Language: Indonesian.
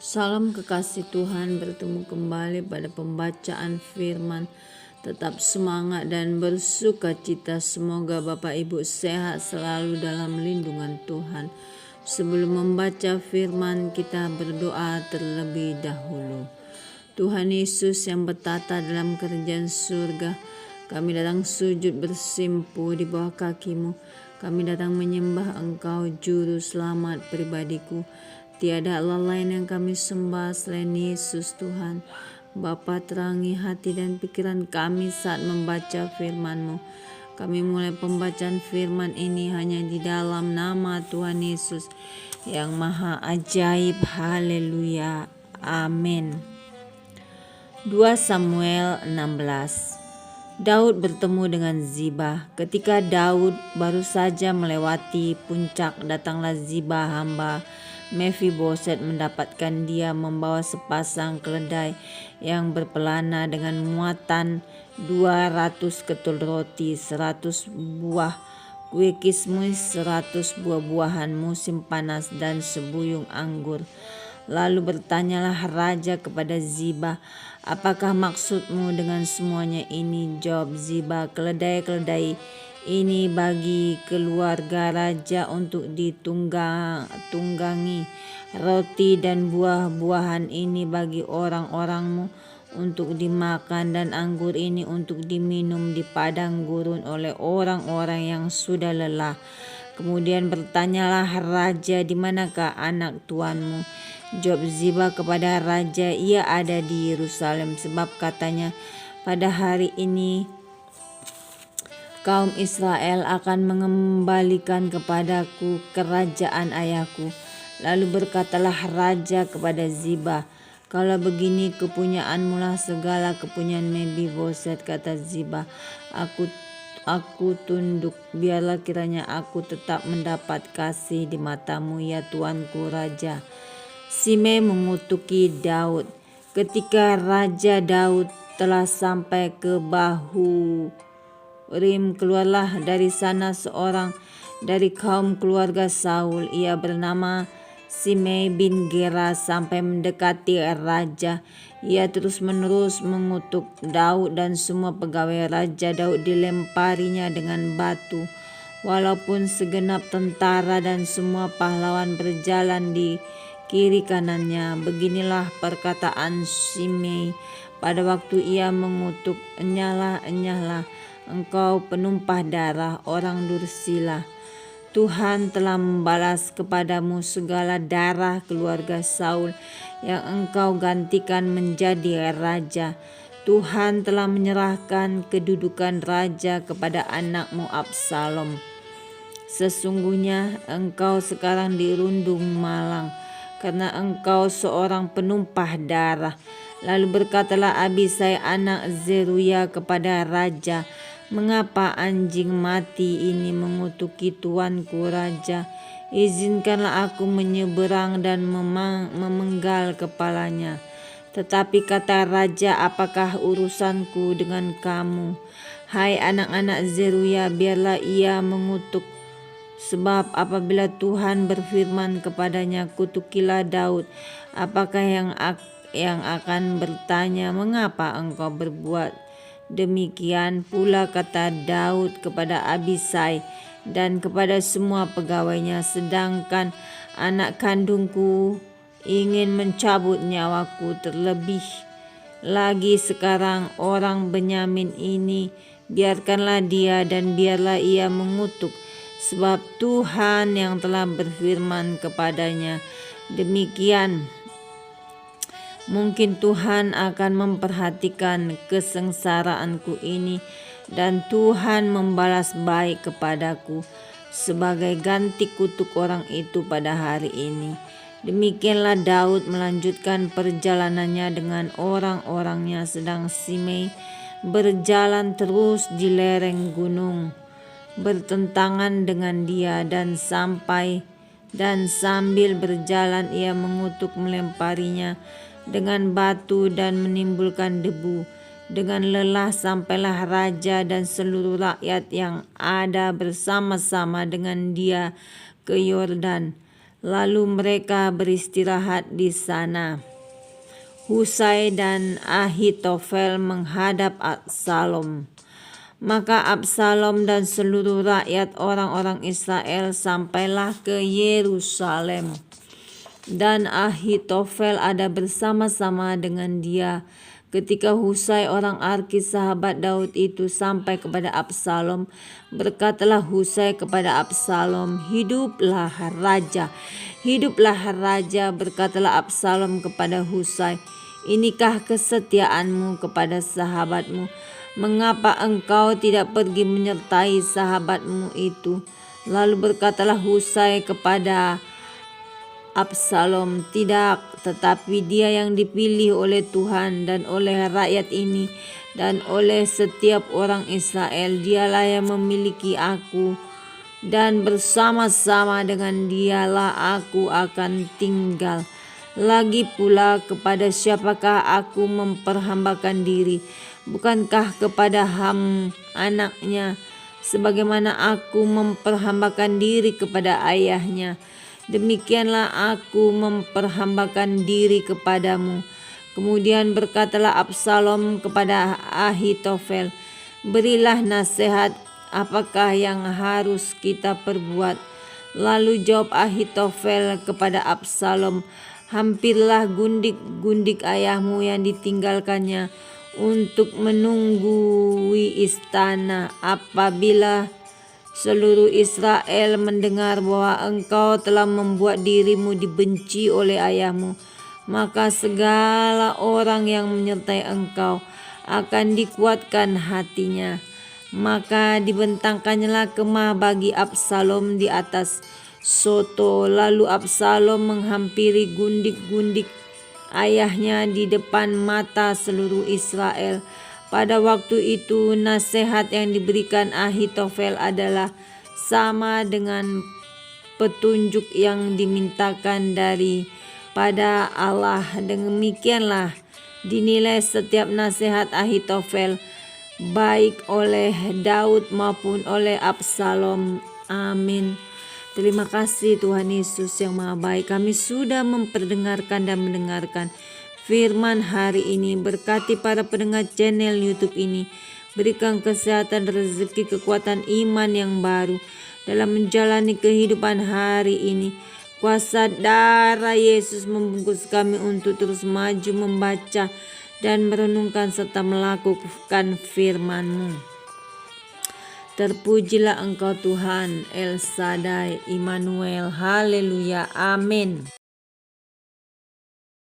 Salam kekasih Tuhan, bertemu kembali pada pembacaan firman. Tetap semangat dan bersuka cita. Semoga Bapak Ibu sehat selalu dalam lindungan Tuhan. Sebelum membaca firman, kita berdoa terlebih dahulu. Tuhan Yesus yang bertata dalam kerajaan surga, kami datang sujud bersimpu di bawah kaki-Mu. Kami datang menyembah Engkau, Juru Selamat pribadiku. Tiada Allah lain yang kami sembah selain Yesus Tuhan. Bapa, terangi hati dan pikiran kami saat membaca firman-Mu. Kami mulai pembacaan firman ini hanya di dalam nama Tuhan Yesus yang maha ajaib. Haleluya. Amin. 2 Samuel 16. Daud bertemu dengan Ziba. Ketika Daud baru saja melewati puncak, datanglah Ziba hamba Mephiboset mendapatkan dia membawa sepasang keledai yang berpelana dengan muatan 200 ketul roti, 100 buah kue kismis, 100 buah-buahan musim panas dan sebuyung anggur. Lalu bertanyalah raja kepada Ziba, "Apakah maksudmu dengan semuanya ini?" Jawab Ziba, "Keledai-keledai ini bagi keluarga raja untuk ditunggangi. Roti dan buah-buahan ini bagi orang-orangmu untuk dimakan, dan anggur ini untuk diminum di padang gurun oleh orang-orang yang sudah lelah." Kemudian bertanyalah raja, "Di manakah anak tuanmu?" Jawab Ziba kepada raja, "Ia ada di Yerusalem, sebab katanya, pada hari ini kaum Israel akan mengembalikan kepadaku kerajaan ayahku." Lalu berkatalah raja kepada Ziba, "Kalau begini kepunyaanmu lah segala kepunyaan Mephiboset." Kata Ziba, Aku tunduk, biarlah kiranya aku tetap mendapat kasih di matamu, ya tuanku raja." Simei mengutuki Daud. Ketika Raja Daud telah sampai ke Bahurim, keluarlah dari sana seorang dari kaum keluarga Saul. Ia bernama Simei bin Gera. Sampai mendekati raja, ia terus-menerus mengutuk Daud, dan semua pegawai raja Daud dilemparinya dengan batu. Walaupun segenap tentara dan semua pahlawan berjalan di kiri kanannya. Beginilah perkataan Simei pada waktu ia mengutuk, "Enyahlah, engkau penumpah darah orang Dursila. Tuhan telah membalas kepadamu segala darah keluarga Saul yang engkau gantikan menjadi raja. Tuhan telah menyerahkan kedudukan raja kepada anakmu Absalom. Sesungguhnya engkau sekarang dirundung malang, karena engkau seorang penumpah darah." Lalu berkatalah Abisai anak Zeruya kepada raja, "Mengapa anjing mati ini mengutuki tuanku raja? Izinkanlah aku menyeberang dan memenggal kepalanya." Tetapi kata raja, "Apakah urusanku dengan kamu, hai anak-anak Zeruya? Biarlah ia mengutuk. Sebab apabila Tuhan berfirman kepadanya, 'Kutukilah Daud,' apakah yang akan bertanya, 'Mengapa engkau berbuat demikian?'" Pula kata Daud kepada Abisai dan kepada semua pegawainya, "Sedangkan anak kandungku ingin mencabut nyawaku, terlebih lagi sekarang orang Benyamin ini, biarkanlah dia dan biarlah ia mengutuk. Sebab Tuhan yang telah berfirman kepadanya demikian. Mungkin Tuhan akan memperhatikan kesengsaraanku ini, dan Tuhan membalas baik kepadaku sebagai ganti kutuk orang itu pada hari ini." Demikianlah Daud melanjutkan perjalanannya dengan orang-orangnya, sedang Simei berjalan terus di lereng gunung bertentangan dengan dia, dan sambil berjalan ia mengutuk, melemparinya dengan batu dan menimbulkan debu. Dengan lelah sampailah raja dan seluruh rakyat yang ada bersama-sama dengan dia ke Yordan. Lalu mereka beristirahat di sana. Husai dan Ahitofel menghadap Absalom. Maka Absalom dan seluruh rakyat orang-orang Israel sampailah ke Yerusalem. Dan Ahitofel ada bersama-sama dengan dia. Ketika Husai orang Arkis sahabat Daud itu sampai kepada Absalom, berkatalah Husai kepada Absalom, "Hiduplah raja, hiduplah raja." Berkatalah Absalom kepada Husai, "Inikah kesetiaanmu kepada sahabatmu? Mengapa engkau tidak pergi menyertai sahabatmu itu?" Lalu berkatalah Husai kepada Absalom, "Tidak, tetapi dia yang dipilih oleh Tuhan dan oleh rakyat ini dan oleh setiap orang Israel, dialah yang memiliki aku, dan bersama-sama dengan dialah aku akan tinggal. Lagi pula kepada siapakah aku memperhambakan diri? Bukankah kepada anaknya, sebagaimana aku memperhambakan diri kepada ayahnya? Demikianlah aku memperhambakan diri kepadamu." Kemudian berkatalah Absalom kepada Ahitofel, "Berilah nasihat, apakah yang harus kita perbuat?" Lalu jawab Ahitofel kepada Absalom, "Hampirlah gundik-gundik ayahmu yang ditinggalkannya untuk menunggui istana. Apabila seluruh Israel mendengar bahwa engkau telah membuat dirimu dibenci oleh ayahmu, maka segala orang yang menyertai engkau akan dikuatkan hatinya." Maka dibentangkannya kemah bagi Absalom di atas soto. Lalu Absalom menghampiri gundik-gundik ayahnya di depan mata seluruh Israel. Pada waktu itu nasihat yang diberikan Ahitofel adalah sama dengan petunjuk yang dimintakan daripada Allah. Demikianlah dinilai setiap nasihat Ahitofel, baik oleh Daud maupun oleh Absalom. Amin. Terima kasih Tuhan Yesus yang Maha Baik. Kami sudah memperdengarkan dan mendengarkan firman hari ini. Berkati para pendengar channel YouTube ini. Berikan kesehatan, rezeki, kekuatan iman yang baru dalam menjalani kehidupan hari ini. Kuasa darah Yesus membungkus kami untuk terus maju membaca dan merenungkan serta melakukan firman-Mu. Terpujilah Engkau Tuhan, El Shaddai, Immanuel, haleluya, amin.